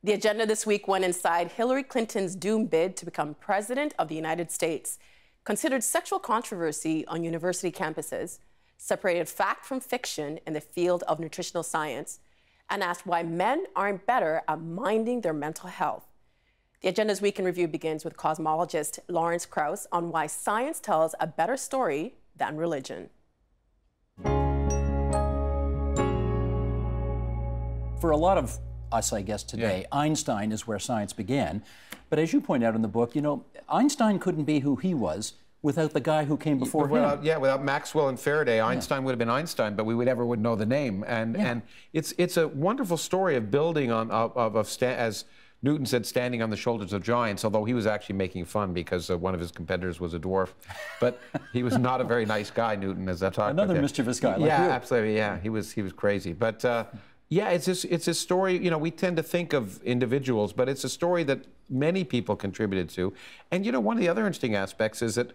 The agenda this week went inside Hillary Clinton's doomed bid to become president of the United States, considered sexual controversy on university campuses, separated fact from fiction in the field of nutritional science, and asked why men aren't better at minding their mental health. The Agenda's Week in Review begins with cosmologist Lawrence Krauss on why science tells a better story than religion. For a lot of us, I guess, today, Einstein is where science began. But as you point out in the book, you know, Einstein couldn't be who he was without the guy who came before him. Yeah, without Maxwell and Faraday, Einstein would have been Einstein, but we would know the name. And it's a wonderful story of building on as Newton said, standing on the shoulders of giants, although he was actually making fun because one of his competitors was a dwarf. But he was not a very nice guy, Newton, as I talked about. Another mischievous guy like you. Yeah, absolutely, yeah. He was crazy. But yeah, it's a story, you know, we tend to think of individuals, but it's a story that many people contributed to. And, you know, one of the other interesting aspects is that,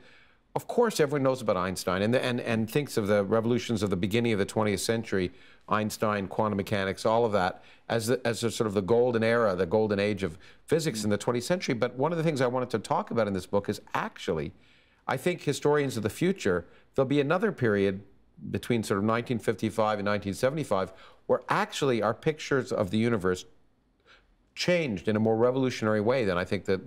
of course, everyone knows about Einstein and thinks of the revolutions of the beginning of the 20th century, Einstein, quantum mechanics, all of that, as a sort of the golden era, the golden age of physics in the 20th century. But one of the things I wanted to talk about in this book is actually, I think historians of the future, there'll be another period between sort of 1955 and 1975, where actually our pictures of the universe changed in a more revolutionary way than I think the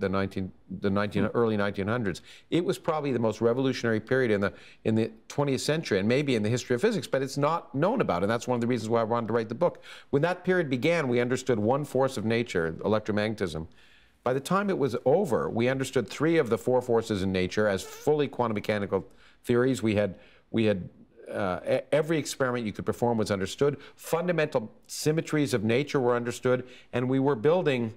early 1900s. It was probably the most revolutionary period in the 20th century and maybe in the history of physics, but it's not known about, and that's one of the reasons why I wanted to write the book. When that period began, we understood one force of nature, electromagnetism. By the time it was over, we understood 3 of the 4 forces in nature as fully quantum mechanical theories. We had every experiment you could perform was understood. Fundamental symmetries of nature were understood, and we were building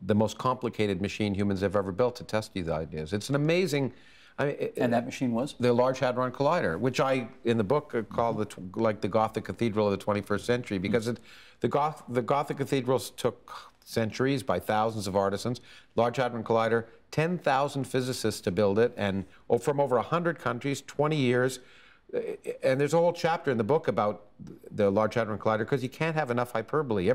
the most complicated machine humans have ever built to test these ideas. It's an amazing... and that machine was? The Large Hadron Collider, which I, in the book, call like the Gothic Cathedral of the 21st century, because the Gothic cathedrals took centuries by thousands of artisans. Large Hadron Collider, 10,000 physicists to build it, and from over 100 countries, 20 years. And there's a whole chapter in the book about the Large Hadron Collider because you can't have enough hyperbole.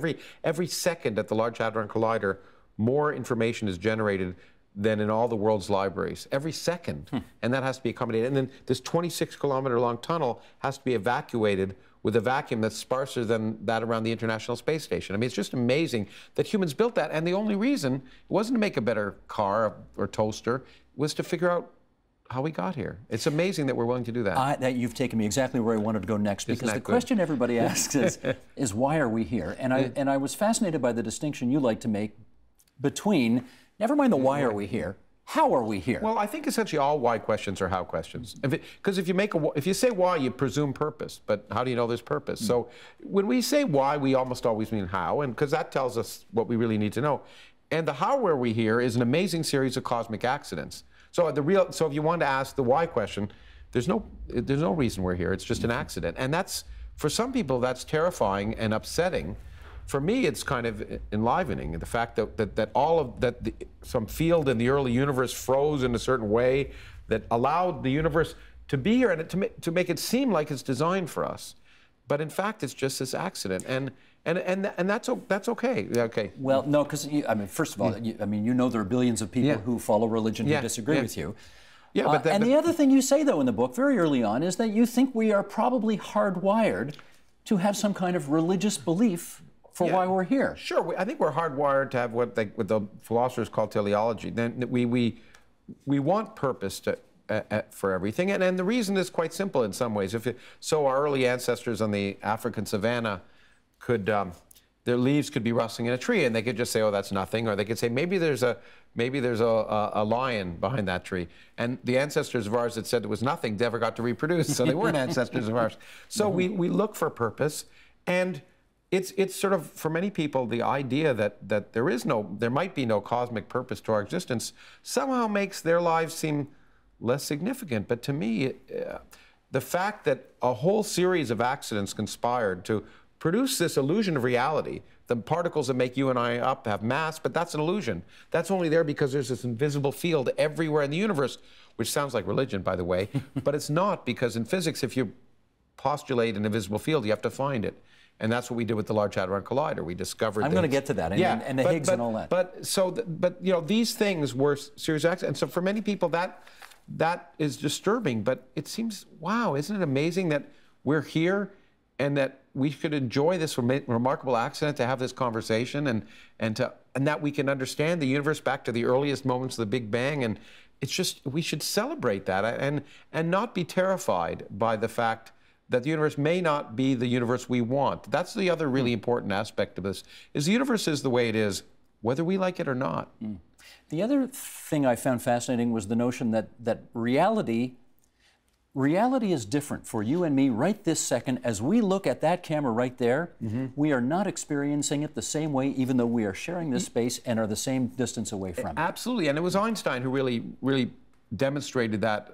Every second at the Large Hadron Collider, more information is generated than in all the world's libraries. Every second. And that has to be accommodated. And then this 26-kilometer-long tunnel has to be evacuated with a vacuum that's sparser than that around the International Space Station. I mean, it's just amazing that humans built that. And the only reason it wasn't to make a better car or toaster, was to figure out how we got here. It's amazing that we're willing to do that. That you've taken me exactly where I wanted to go next, because the question everybody asks is why are we here? And I was fascinated by the distinction you like to make between, never mind the why are we here, how are we here? Well, I think essentially all why questions are how questions. Because if you say why, you presume purpose, but how do you know there's purpose? So when we say why, we almost always mean how, and because that tells us what we really need to know. And the how are we here is an amazing series of cosmic accidents. So if you want to ask the why question, there's no reason we're here. It's just an accident, and that's, for some people, that's terrifying and upsetting. For me, it's kind of enlivening. The fact that some field in the early universe froze in a certain way that allowed the universe to be here and to make it seem like it's designed for us, but in fact, it's just this accident. And that's okay. Okay. Well, no, because I mean, first of all, you know there are billions of people who follow religion who disagree with you. Yeah, but the other thing you say, though, in the book very early on is that you think we are probably hardwired to have some kind of religious belief for why we're here. Sure, I think we're hardwired to have what the philosophers call teleology. Then we want purpose for everything, and the reason is quite simple in some ways. So our early ancestors on the African savannah could, their leaves could be rustling in a tree, and they could just say, "Oh, that's nothing," or they could say, "Maybe there's a lion behind that tree." And the ancestors of ours that said it was nothing never got to reproduce, so they weren't ancestors of ours. So we look for purpose, and it's sort of, for many people, the idea that there might be no cosmic purpose to our existence somehow makes their lives seem less significant. But to me, the fact that a whole series of accidents conspired to produce this illusion of reality, the particles that make you and I up have mass, but that's an illusion. That's only there because there's this invisible field everywhere in the universe, which sounds like religion, by the way, but it's not, because in physics, if you postulate an invisible field, you have to find it. And that's what we did with the Large Hadron Collider. We discovered. I'm going to get to that, and the Higgs and all that. But you know, these things were serious accidents, and so for many people that is disturbing. But it seems, wow, isn't it amazing that we're here, and that we could enjoy this remarkable accident, to have this conversation, and that we can understand the universe back to the earliest moments of the Big Bang. And it's just, we should celebrate that, and not be terrified by the fact that the universe may not be the universe we want. That's the other really important aspect of this, is the universe is the way it is, whether we like it or not. The other thing I found fascinating was the notion that reality is different for you and me right this second. As we look at that camera right there, we are not experiencing it the same way, even though we are sharing this space and are the same distance away from it. Absolutely, and it was Einstein who really demonstrated that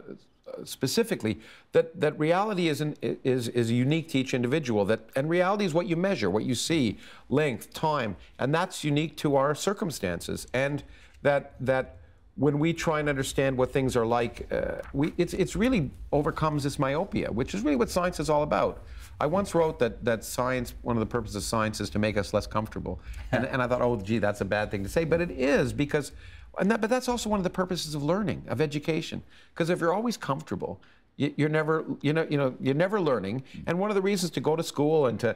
specifically, that reality is unique to each individual, and reality is what you measure, what you see, length, time, and that's unique to our circumstances. And that when we try and understand what things are like, it's really overcomes this myopia, which is really what science is all about. I once wrote that science, one of the purposes of science is to make us less comfortable. And I thought, oh, gee, that's a bad thing to say. But it is, because, but that's also one of the purposes of learning, of education. Because if you're always comfortable, you're never learning. And one of the reasons to go to school and to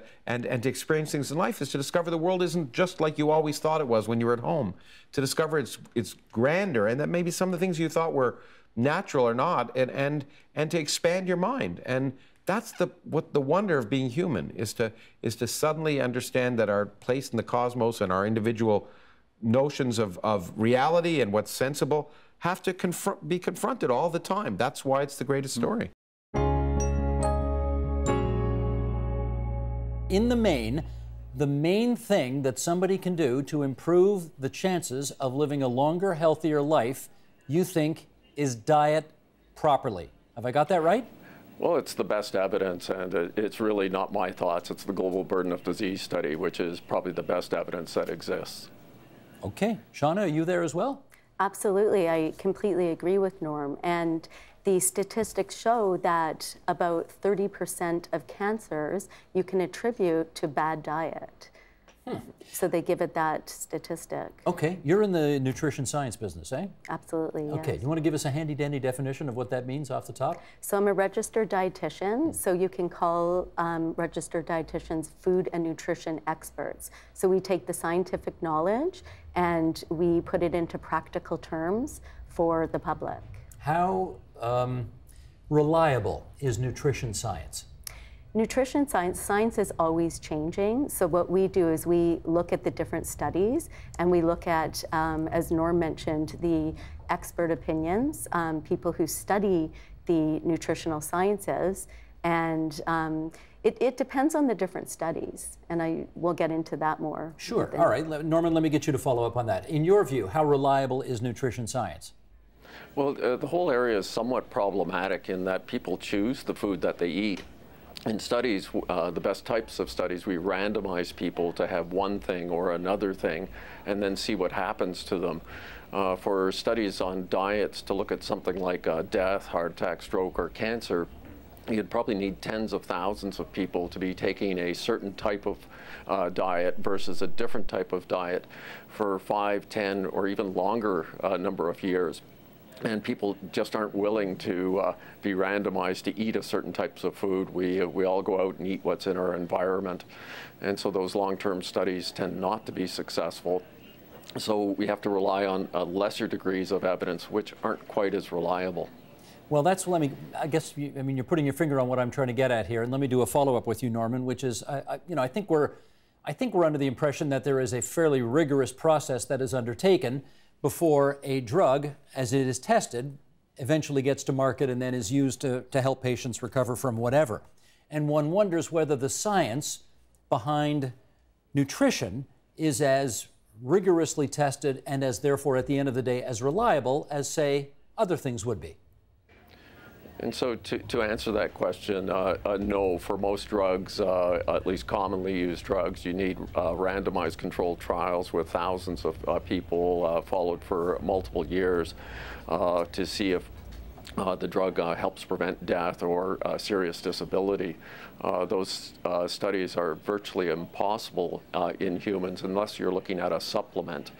experience things in life is to discover the world isn't just like you always thought it was when you were at home. To discover it's grander, and that maybe some of the things you thought were natural are not, and to expand your mind. And that's what the wonder of being human is, to suddenly understand that our place in the cosmos and our individual notions of reality and what's sensible have to be confronted all the time. That's why it's the greatest story. In the main thing that somebody can do to improve the chances of living a longer, healthier life, you think, is diet properly. Have I got that right? Well, it's the best evidence, and it's really not my thoughts. It's the Global Burden of Disease study, which is probably the best evidence that exists. Okay. Shauna, are you there as well? Absolutely. I completely agree with Norm. And the statistics show that about 30% of cancers you can attribute to bad diet. So they give it that statistic. Okay. You're in the nutrition science business, eh? Absolutely, yes. Okay. You want to give us a handy-dandy definition of what that means off the top? So I'm a registered dietitian, so you can call registered dietitians food and nutrition experts. So we take the scientific knowledge and we put it into practical terms for the public. How reliable is nutrition science? Nutrition science is always changing. So what we do is we look at the different studies, and we look at, as Norm mentioned, the expert opinions, people who study the nutritional sciences, and it depends on the different studies, and we'll get into that more. Sure. All right, Norman, let me get you to follow up on that. In your view, how reliable is nutrition science? Well, the whole area is somewhat problematic in that people choose the food that they eat. In studies, the best types of studies, we randomize people to have one thing or another thing and then see what happens to them. For studies on diets to look at something like death, heart attack, stroke, or cancer, you'd probably need tens of thousands of people to be taking a certain type of diet versus a different type of diet for 5, 10, or even longer number of years. And people just aren't willing to be randomized to eat a certain types of food. We all go out and eat what's in our environment. And so those long-term studies tend not to be successful. So we have to rely on lesser degrees of evidence, which aren't quite as reliable. Well, I guess, you're putting your finger on what I'm trying to get at here. And let me do a follow-up with you, Norman, which is, I think we're under the impression that there is a fairly rigorous process that is undertaken before a drug, as it is tested, eventually gets to market and then is used to help patients recover from whatever. And one wonders whether the science behind nutrition is as rigorously tested and as therefore at the end of the day as reliable as, say, other things would be. And so to answer that question, no, for most drugs, at least commonly used drugs, you need randomized controlled trials with thousands of people followed for multiple years to see if the drug helps prevent death or serious disability. Those studies are virtually impossible in humans unless you're looking at a supplement.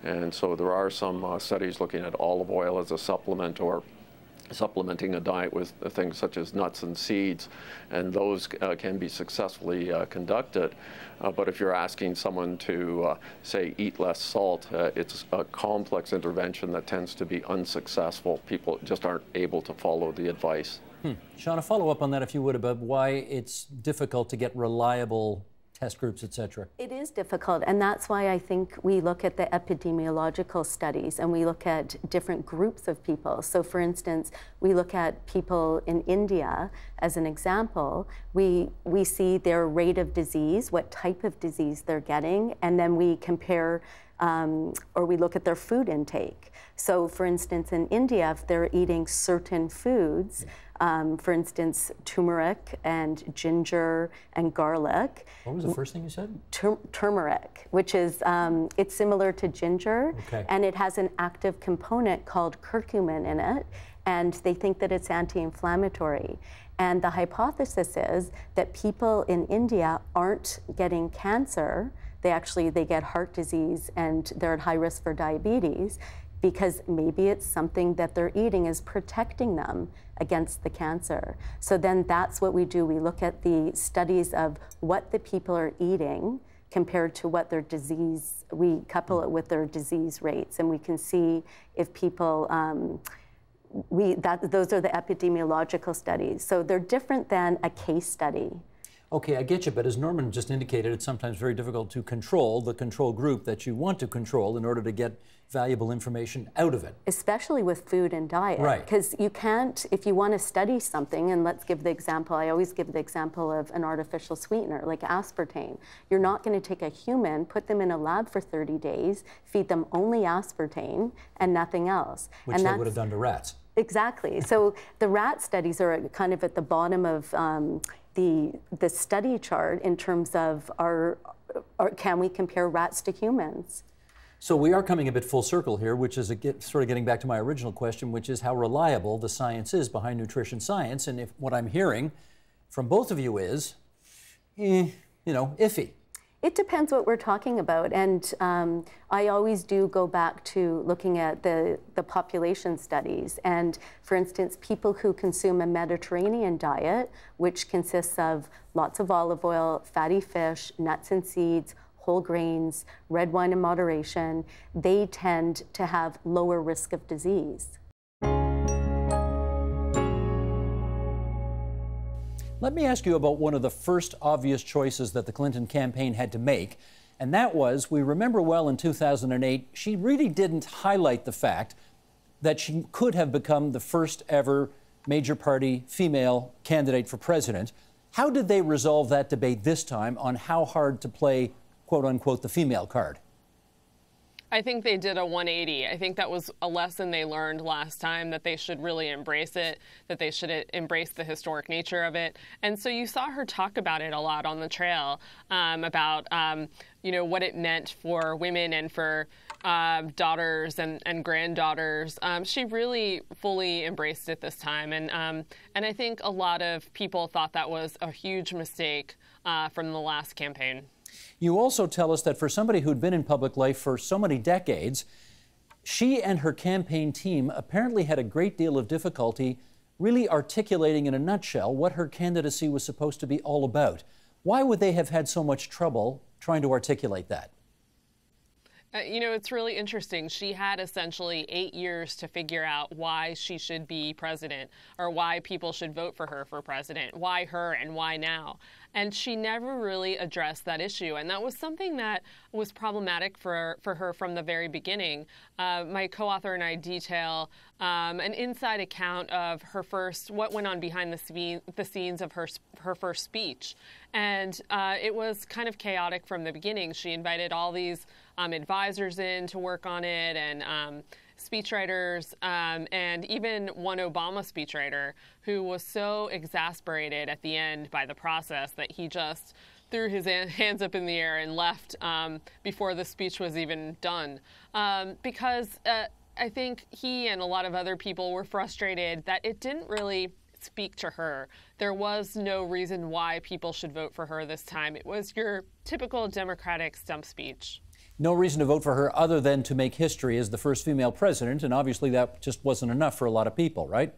And so there are some studies looking at olive oil as a supplement or supplementing a diet with things such as nuts and seeds, and those can be successfully conducted. But if you're asking someone to, say, eat less salt, it's a complex intervention that tends to be unsuccessful. People just aren't able to follow the advice. Sean, a follow-up on that, if you would, about why it's difficult to get reliable test groups, et cetera. It is difficult, and that's why I think we look at the epidemiological studies and we look at different groups of people. So for instance, we look at people in India as an example. We see their rate of disease, what type of disease they're getting, and then we compare or we look at their food intake. So for instance, in India, if they're eating certain foods, for instance, turmeric and ginger and garlic. What was the first thing you said? Turmeric, which is, it's similar to ginger, and it has an active component called curcumin in it, and they think that it's anti-inflammatory. And the hypothesis is that people in India aren't getting cancer. They get heart disease and they're at high risk for diabetes because maybe it's something that they're eating is protecting them against the cancer. So then that's what we do. We look at the studies of what the people are eating compared to what their disease, we couple it with their disease rates, and we can see if people, those are the epidemiological studies. So they're different than a case study. Okay, I get you, but as Norman just indicated, it's sometimes very difficult to control the control group that you want to control in order to get valuable information out of it. Especially with food and diet. Right. Because you can't, if you want to study something, and let's give the example, I always give the example of an artificial sweetener, like aspartame. You're not going to take a human, put them in a lab for 30 days, feed them only aspartame and nothing else. Which they would have done to rats. Exactly. So the rat studies are kind of at the bottom of the study chart in terms of can we compare rats to humans? So we are coming a bit full circle here, which is sort of getting back to my original question, which is how reliable the science is behind nutrition science. And if what I'm hearing from both of you is, iffy. It depends what we're talking about, and I always do go back to looking at the population studies. And for instance, people who consume a Mediterranean diet, which consists of lots of olive oil, fatty fish, nuts and seeds, whole grains, red wine in moderation, they tend to have lower risk of disease. Let me ask you about one of the first obvious choices that the Clinton campaign had to make, and that was, we remember well in 2008, she really didn't highlight the fact that she could have become the first ever major party female candidate for president. How did they resolve that debate this time on how hard to play, quote unquote, the female card? I think they did a 180. I think that was a lesson they learned last time, that they should really embrace it, that they should embrace the historic nature of it. And so you saw her talk about it a lot on the trail, about what it meant for women and for daughters and granddaughters. She really fully embraced it this time. And I think a lot of people thought that was a huge mistake from the last campaign. You also tell us that for somebody who'd been in public life for so many decades, she and her campaign team apparently had a great deal of difficulty really articulating in a nutshell what her candidacy was supposed to be all about. Why would they have had so much trouble trying to articulate that? It's really interesting. She had essentially 8 years to figure out why she should be president, or why people should vote for her for president, why her and why now. And she never really addressed that issue. And that was something that was problematic for her from the very beginning. My co-author and I detail an inside account of what went on behind the scenes of her first speech. And it was kind of chaotic from the beginning. She invited all these advisors in to work on it, and speechwriters, and even one Obama speechwriter who was so exasperated at the end by the process that he just threw his hands up in the air and left before the speech was even done. Because I think he and a lot of other people were frustrated that it didn't really speak to her. There was no reason why people should vote for her this time. It was your typical Democratic stump speech. No reason to vote for her other than to make history as the first female president, and obviously that just wasn't enough for a lot of people, right?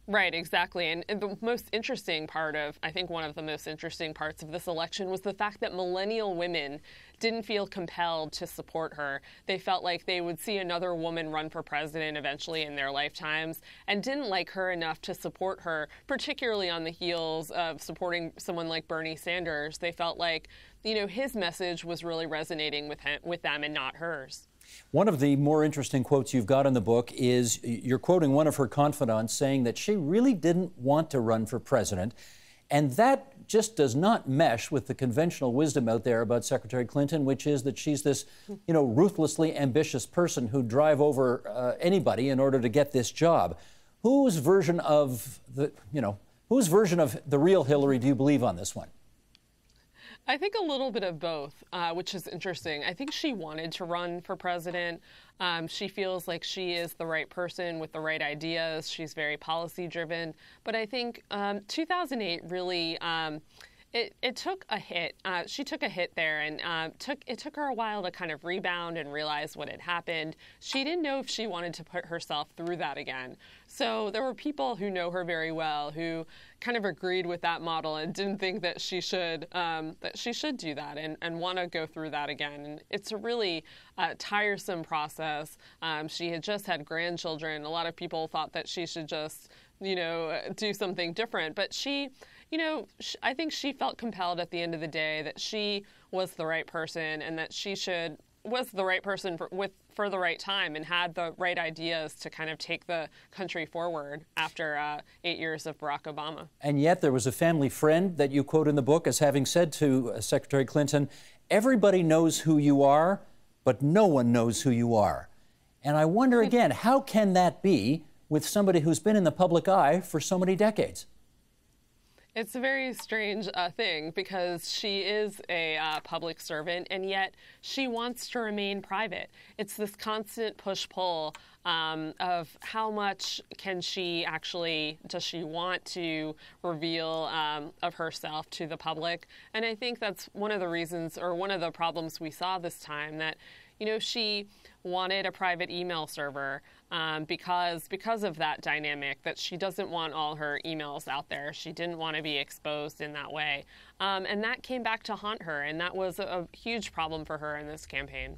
Right, exactly. And the most interesting part of, I think one of the most interesting parts of this election was the fact that millennial women didn't feel compelled to support her. They felt like they would see another woman run for president eventually in their lifetimes and didn't like her enough to support her, particularly on the heels of supporting someone like Bernie Sanders. They felt like, you know, his message was really resonating with them and not hers. One of the more interesting quotes you've got in the book is you're quoting one of her confidants saying that she really didn't want to run for president. And that just does not mesh with the conventional wisdom out there about Secretary Clinton, which is that she's this, you know, ruthlessly ambitious person who'd drive over anybody in order to get this job. Whose version of the real Hillary do you believe on this one? I think a little bit of both, which is interesting. I think she wanted to run for president. She feels like she is the right person with the right ideas. She's very policy driven. But I think 2008 really, it took a hit. She took a hit there, and it took her a while to kind of rebound and realize what had happened. She didn't know if she wanted to put herself through that again. So there were people who know her very well who kind of agreed with that model and didn't think that she should do that and want to go through that again. And it's a really tiresome process. She had just had grandchildren. A lot of people thought that she should just, you know, do something different. But she, you know, I think she felt compelled at the end of the day that she was the right person and that she was the right person for the right time and had the right ideas to kind of take the country forward after 8 years of Barack Obama. And yet there was a family friend that you quote in the book as having said to Secretary Clinton, "Everybody knows who you are, but no one knows who you are." And I wonder again, how can that be with somebody who's been in the public eye for so many decades? It's a very strange thing because she is a public servant and yet she wants to remain private. It's this constant push-pull of how much does she want to reveal of herself to the public. And I think that's one of the reasons or one of the problems we saw this time that, you know, she wanted a private email server because of that dynamic, that she doesn't want all her emails out there. She didn't want to be exposed in that way. And that came back to haunt her, and that was a huge problem for her in this campaign.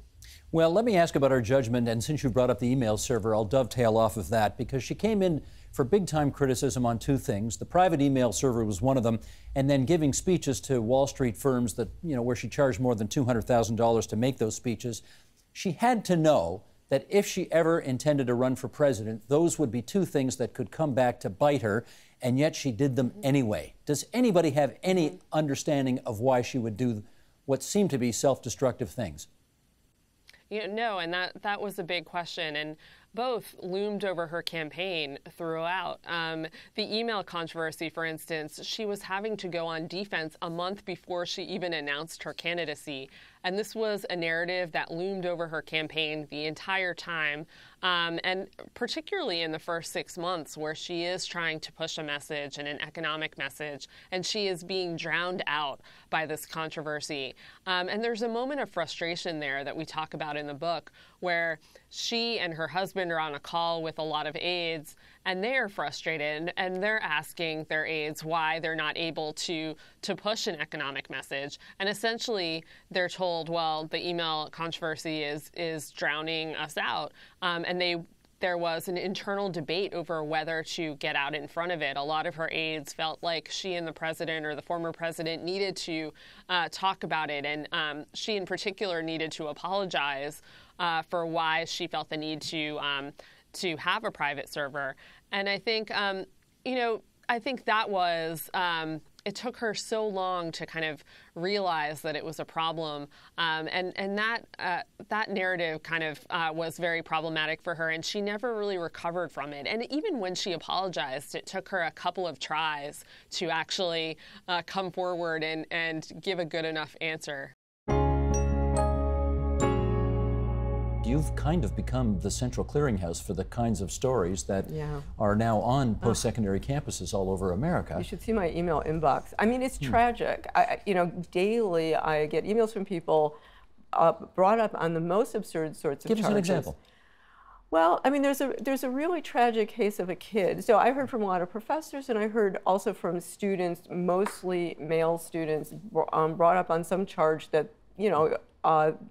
Well, let me ask about her judgment, and since you brought up the email server, I'll dovetail off of that, because she came in for big-time criticism on two things. The private email server was one of them, and then giving speeches to Wall Street firms that, you know, where she charged more than $200,000 to make those speeches. She had to know that if she ever intended to run for president, those would be two things that could come back to bite her, and yet she did them anyway. Does anybody have any understanding of why she would do what seemed to be self-destructive things? You know, no, and that was a big question, and both loomed over her campaign throughout. The email controversy, for instance, she was having to go on defense a month before she even announced her candidacy. And this was a narrative that loomed over her campaign the entire time, and particularly in the first 6 months where she is trying to push a message and an economic message, and she is being drowned out by this controversy. And there's a moment of frustration there that we talk about in the book where she and her husband are on a call with a lot of aides, and they are frustrated, and they're asking their aides why they're not able to push an economic message. And essentially, they're told, well, the email controversy is drowning us out. And there was an internal debate over whether to get out in front of it. A lot of her aides felt like she and the president or the former president needed to talk about it, and she in particular needed to apologize for why she felt the need to have a private server. And I think, you know, I think that was, it took her so long to kind of realize that it was a problem. And that narrative kind of was very problematic for her, and she never really recovered from it. And even when she apologized, it took her a couple of tries to actually come forward and give a good enough answer. you've kind of become the central clearinghouse for the kinds of stories that are now on post-secondary campuses all over America. You should see my email inbox. I mean, it's tragic. Daily I get emails from people brought up on the most absurd sorts of charges. Give us an example. Well, I mean, there's a really tragic case of a kid. So I heard from a lot of professors, and I heard also from students, mostly male students, brought up on some charge that,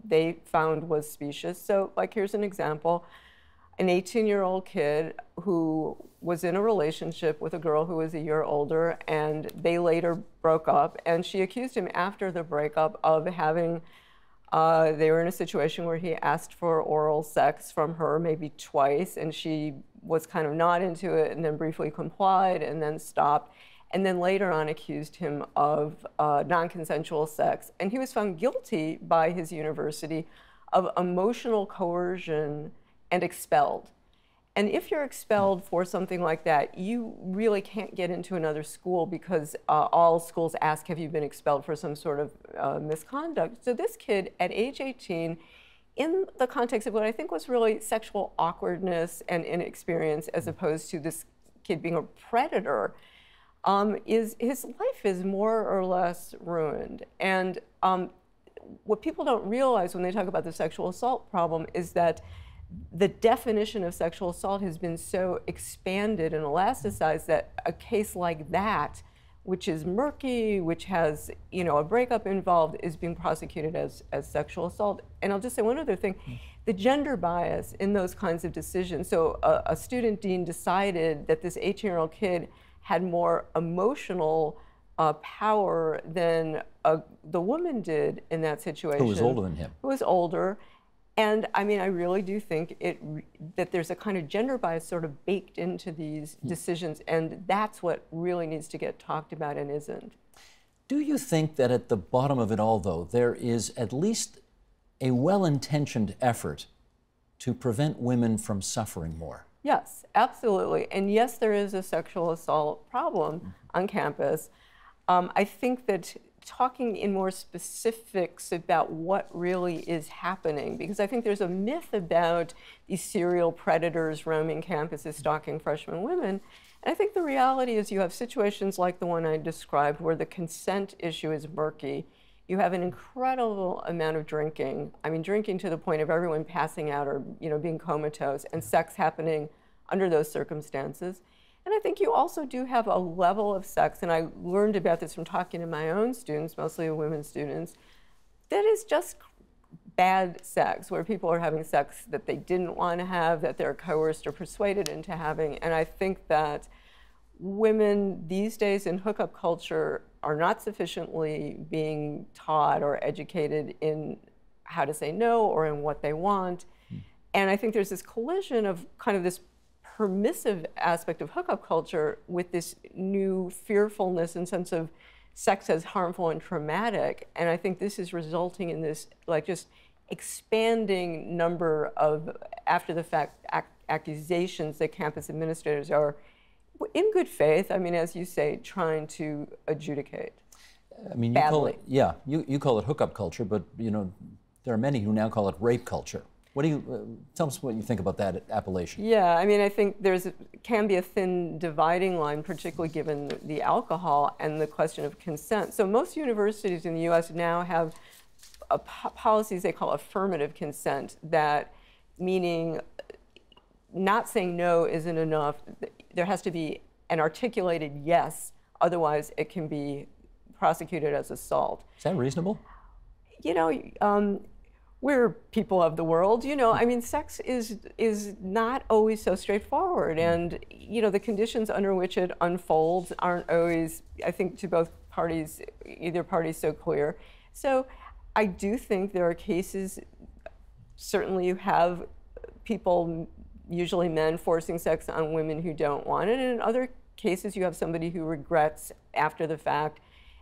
they found was specious. So, like, here's an example. An 18-year-old kid who was in a relationship with a girl who was a year older, and they later broke up, and she accused him after the breakup of having they were in a situation where he asked for oral sex from her maybe twice, and she was kind of not into it and then briefly complied and then stopped, and then later on accused him of non-consensual sex. And he was found guilty by his university of emotional coercion and expelled. And if you're expelled for something like that, you really can't get into another school because all schools ask, have you been expelled for some sort of misconduct? So this kid at age 18, in the context of what I think was really sexual awkwardness and inexperience, as opposed to this kid being a predator, his life is more or less ruined. And what people don't realize when they talk about the sexual assault problem is that the definition of sexual assault has been so expanded and elasticized that a case like that, which is murky, which has a breakup involved, is being prosecuted as sexual assault. And I'll just say one other thing, the gender bias in those kinds of decisions. So a student dean decided that this 18-year-old kid had more emotional power than the woman did in that situation. Who was older than him. Who was older. And I mean, I really do think that there's a kind of gender bias sort of baked into these decisions, and that's what really needs to get talked about and isn't. Do you think that at the bottom of it all, though, there is at least a well-intentioned effort to prevent women from suffering more? Yes, absolutely. And yes, there is a sexual assault problem on campus. I think that talking in more specifics about what really is happening, because I think there's a myth about these serial predators roaming campuses stalking freshman women. And I think the reality is you have situations like the one I described where the consent issue is murky. You have an incredible amount of drinking. I mean, drinking to the point of everyone passing out or being comatose, and sex happening under those circumstances. And I think you also do have a level of sex, and I learned about this from talking to my own students, mostly women students, that is just bad sex, where people are having sex that they didn't want to have, that they're coerced or persuaded into having. And I think that women these days in hookup culture are not sufficiently being taught or educated in how to say no or in what they want. And I think there's this collision of kind of this permissive aspect of hookup culture with this new fearfulness and sense of sex as harmful and traumatic. And I think this is resulting in this just expanding number of after the fact accusations that campus administrators are, in good faith, I mean, as you say, trying to adjudicate. I mean, you call it hookup culture, but there are many who now call it rape culture. What do you tell us what you think about that appellation? Yeah, I mean, I think can be a thin dividing line, particularly given the alcohol and the question of consent. So most universities in the U.S. now have policies they call affirmative consent, that meaning not saying no isn't enough. There has to be an articulated yes, otherwise it can be prosecuted as assault. Is that reasonable? We're people of the world, I mean, sex is not always so straightforward, and the conditions under which it unfolds aren't always, I think, to both parties, either party, so clear. So I do think there are cases, certainly you have people, usually men, forcing sex on women who don't want it, and in other cases you have somebody who regrets after the fact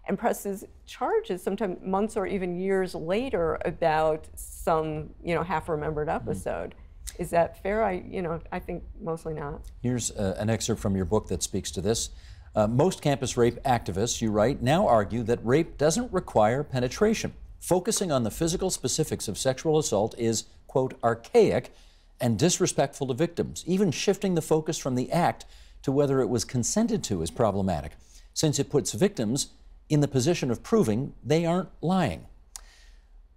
and presses charges, sometimes months or even years later, about some, half-remembered episode. Is that fair? I think mostly not. Here's an excerpt from your book that speaks to this. Most campus rape activists, you write, now argue that rape doesn't require penetration. Focusing on the physical specifics of sexual assault is, quote, archaic and disrespectful to victims. Even shifting the focus from the act to whether it was consented to is problematic, since it puts victims in the position of proving they aren't lying.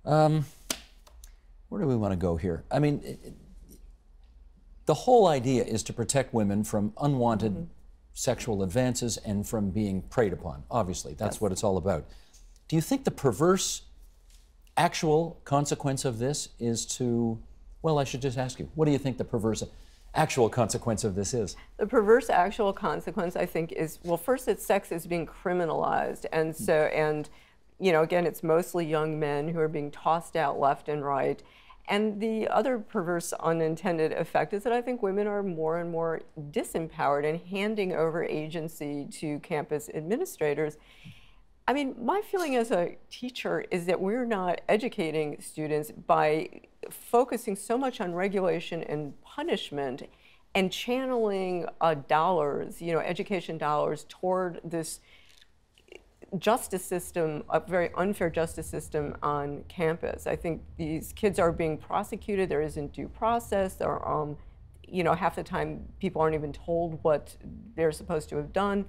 Where do we want to go here? I mean, the whole idea is to protect women from unwanted sexual advances and from being preyed upon. Obviously, that's what it's all about. Do you think the perverse actual consequence of this is to, well, I should just ask you, what do you think the perverse actual consequence of this is? The perverse actual consequence, I think, is, well, first, that sex is being criminalized. And so, and, you know, again, it's mostly young men who are being tossed out left and right. And the other perverse unintended effect is that I think women are more and more disempowered and handing over agency to campus administrators. I mean, my feeling as a teacher is that we're not educating students by focusing so much on regulation and punishment and channeling dollars, you know, education dollars toward this justice system, a very unfair justice system on campus. I think these kids are being prosecuted. There isn't due process. There are, you know, half the time people aren't even told what they're supposed to have done.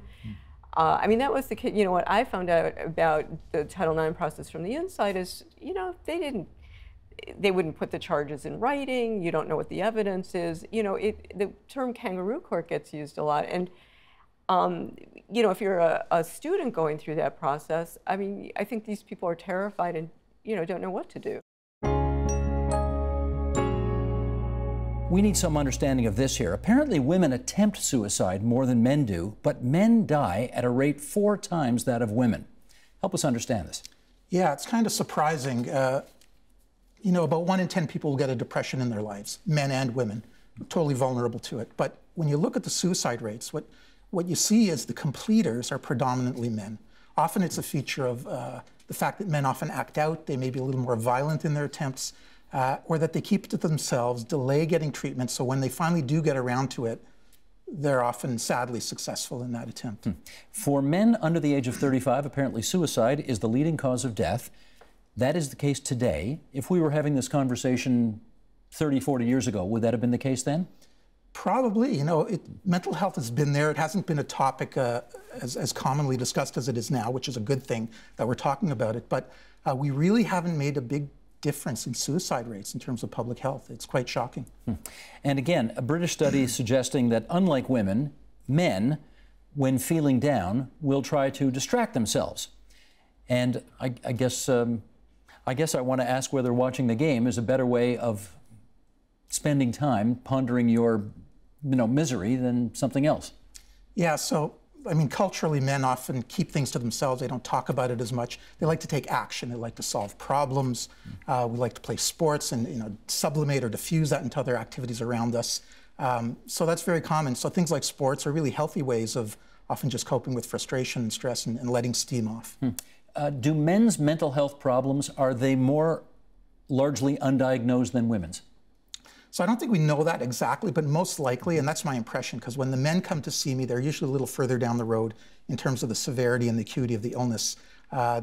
I mean, that was the kid. You know, what I found out about the Title IX process from the inside is, you know, they wouldn't put the charges in writing. You don't know what the evidence is. You know, the term kangaroo court gets used a lot. And you know, if you're a student going through that process, I mean, I think these people are terrified and, you know, don't know what to do. We need some understanding of this here. Apparently, women attempt suicide more than men do, but men die at a rate 4 times that of women. Help us understand this. Yeah, it's kind of surprising. You know, about 1 in 10 people will get a depression in their lives, men and women, totally vulnerable to it. But when you look at the suicide rates, what you see is the completers are predominantly men. Often it's a feature of the fact that men often act out, they may be a little more violent in their attempts, or that they keep it to themselves, delay getting treatment, so when they finally do get around to it, they're often sadly successful in that attempt. For men under the age of 35, apparently suicide is the leading cause of death. That is the case today. If we were having this conversation 30, 40 years ago, would that have been the case then? Probably. You know, mental health has been there. It hasn't been a topic as commonly discussed as it is now, which is a good thing that we're talking about it. But we really haven't made a big difference in suicide rates in terms of public health. It's quite shocking. And again, a British study suggesting that unlike women, men, when feeling down, will try to distract themselves. And I guess I want to ask whether watching the game is a better way of spending time pondering your misery than something else. Yeah, so, I mean, culturally, men often keep things to themselves. They don't talk about it as much. They like to take action. They like to solve problems. We like to play sports and, you know, sublimate or diffuse that into other activities around us. So that's very common. So things like sports are really healthy ways of often just coping with frustration and stress and letting steam off. Do men's mental health problems, are they more largely undiagnosed than women's? So I don't think we know that exactly, but most likely, and that's my impression, because when the men come to see me, they're usually a little further down the road in terms of the severity and the acuity of the illness.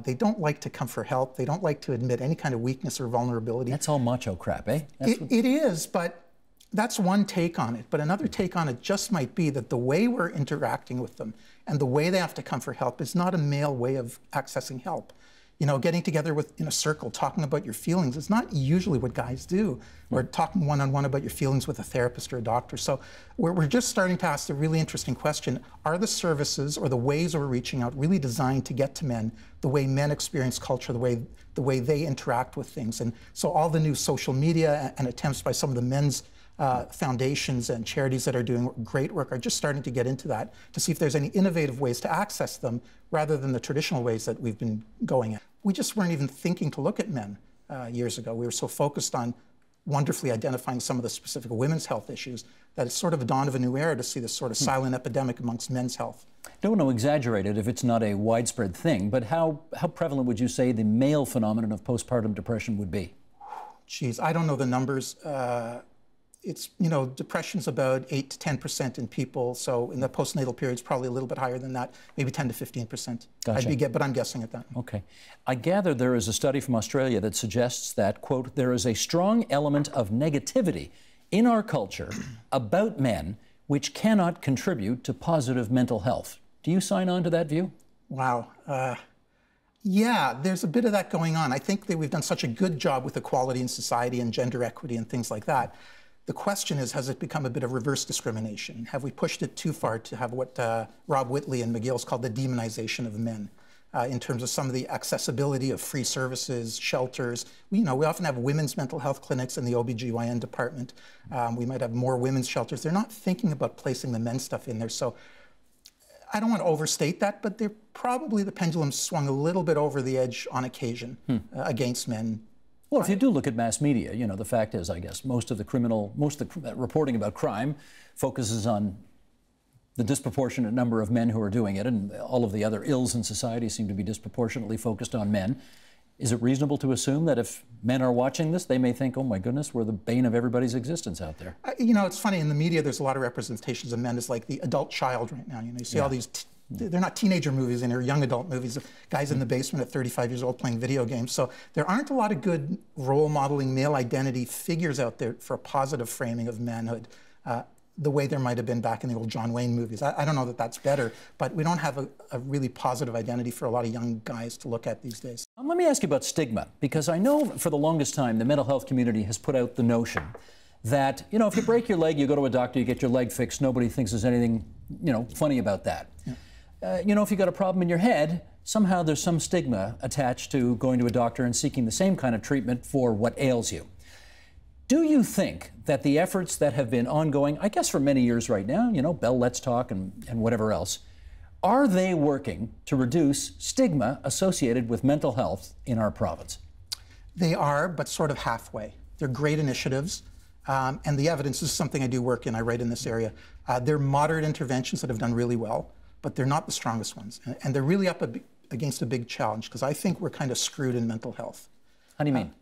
They don't like to come for help. They don't like to admit any kind of weakness or vulnerability. That's all macho crap, eh? It is, but that's one take on it. But another take on it just might be that the way we're interacting with them and the way they have to come for help is not a male way of accessing help. You know, getting together in a circle, talking about your feelings, is not usually what guys do. Or talking one-on-one about your feelings with a therapist or a doctor. So we're just starting to ask the really interesting question, are the services or the ways we're reaching out really designed to get to men the way men experience culture, the way they interact with things? And so all the new social media and attempts by some of the men's foundations and charities that are doing great work are just starting to get into that to see if there's any innovative ways to access them rather than the traditional ways that we've been going at. We just weren't even thinking to look at men years ago. We were so focused on wonderfully identifying some of the specific women's health issues that it's sort of a dawn of a new era to see this sort of silent epidemic amongst men's health. Don't want to exaggerate it if it's not a widespread thing, but how prevalent would you say the male phenomenon of postpartum depression would be? Geez, I don't know the numbers. it's, you know, depression's about 8 to 10% in people. So in the postnatal period, it's probably a little bit higher than that, maybe 10 to 15%. Gotcha. But I'm guessing at that. Okay. I gather there is a study from Australia that suggests that, quote, there is a strong element of negativity in our culture about men which cannot contribute to positive mental health. Do you sign on to that view? Wow. Yeah, there's a bit of that going on. I think that we've done such a good job with equality in society and gender equity and things like that. The question is, has it become a bit of reverse discrimination? Have we pushed it too far to have what Rob Whitley and McGill's called the demonization of men in terms of some of the accessibility of free services, shelters? We often have women's mental health clinics in the OBGYN department. We might have more women's shelters. They're not thinking about placing the men's stuff in there. So I don't want to overstate that, but they're probably the pendulum swung a little bit over the edge on occasion against men. Well, if you do look at mass media, you know, the fact is, I guess, most of the reporting about crime focuses on the disproportionate number of men who are doing it, and all of the other ills in society seem to be disproportionately focused on men. Is it reasonable to assume that if men are watching this, they may think, oh my goodness, we're the bane of everybody's existence out there? You know, it's funny, in the media, there's a lot of representations of men as like the adult child right now. You know, you see all these, they're not teenager movies, and they're young adult movies, guys in the basement at 35 years old playing video games. So there aren't a lot of good role modeling male identity figures out there for a positive framing of manhood. The way there might have been back in the old John Wayne movies. I don't know that that's better, but we don't have a really positive identity for a lot of young guys to look at these days. Let me ask you about stigma, because I know for the longest time the mental health community has put out the notion that, you know, if you break your leg, you go to a doctor, you get your leg fixed, nobody thinks there's anything, you know, funny about that. Yeah. You know, if you got a problem in your head, somehow there's some stigma attached to going to a doctor and seeking the same kind of treatment for what ails you. Do you think that the efforts that have been ongoing, I guess for many years right now, you know, Bell Let's Talk and whatever else, are they working to reduce stigma associated with mental health in our province? They are, but sort of halfway. They're great initiatives, and the evidence is something I do work in. I write in this area. They're moderate interventions that have done really well, but they're not the strongest ones. And they're really up against a big challenge, because I think we're kind of screwed in mental health. How do you mean?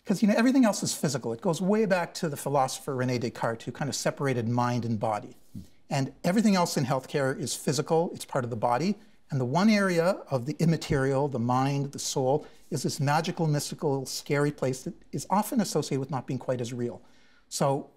Because, you know, everything else is physical. It goes way back to the philosopher René Descartes, who kind of separated mind and body. And everything else in healthcare is physical, it's part of the body. And the one area of the immaterial, the mind, the soul, is this magical, mystical, scary place that is often associated with not being quite as real. So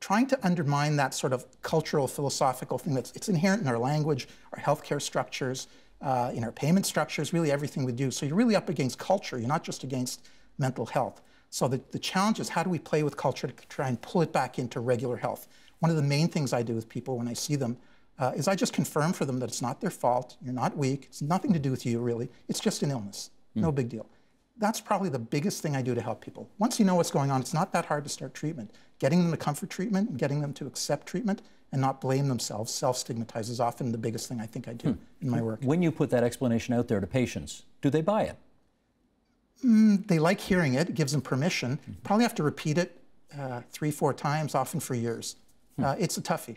trying to undermine that sort of cultural, philosophical thing it's inherent in our language, our healthcare structures, in our payment structures, really everything we do. So you're really up against culture, you're not just against mental health. So the challenge is, how do we play with culture to try and pull it back into regular health? One of the main things I do with people when I see them is I just confirm for them that it's not their fault, you're not weak, it's nothing to do with you really, it's just an illness, no big deal. That's probably the biggest thing I do to help people. Once you know what's going on, it's not that hard to start treatment. Getting them to comfort treatment and getting them to accept treatment and not blame themselves, self-stigmatize, is often the biggest thing I think I do in my work. When you put that explanation out there to patients, do they buy it? They like hearing it. It gives them permission. Probably have to repeat it 3-4 times, often for years. It's a toughie.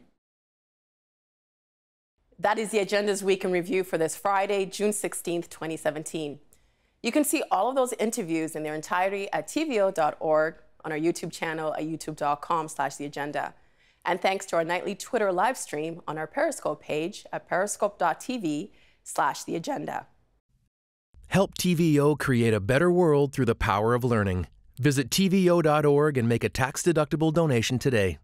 That is the Agenda's Week in Review for this Friday, June 16th, 2017. You can see all of those interviews in their entirety at tvo.org, on our YouTube channel at youtube.com/theagenda. And thanks to our nightly Twitter live stream on our Periscope page at periscope.tv/theagenda. Help TVO create a better world through the power of learning. Visit tvo.org and make a tax-deductible donation today.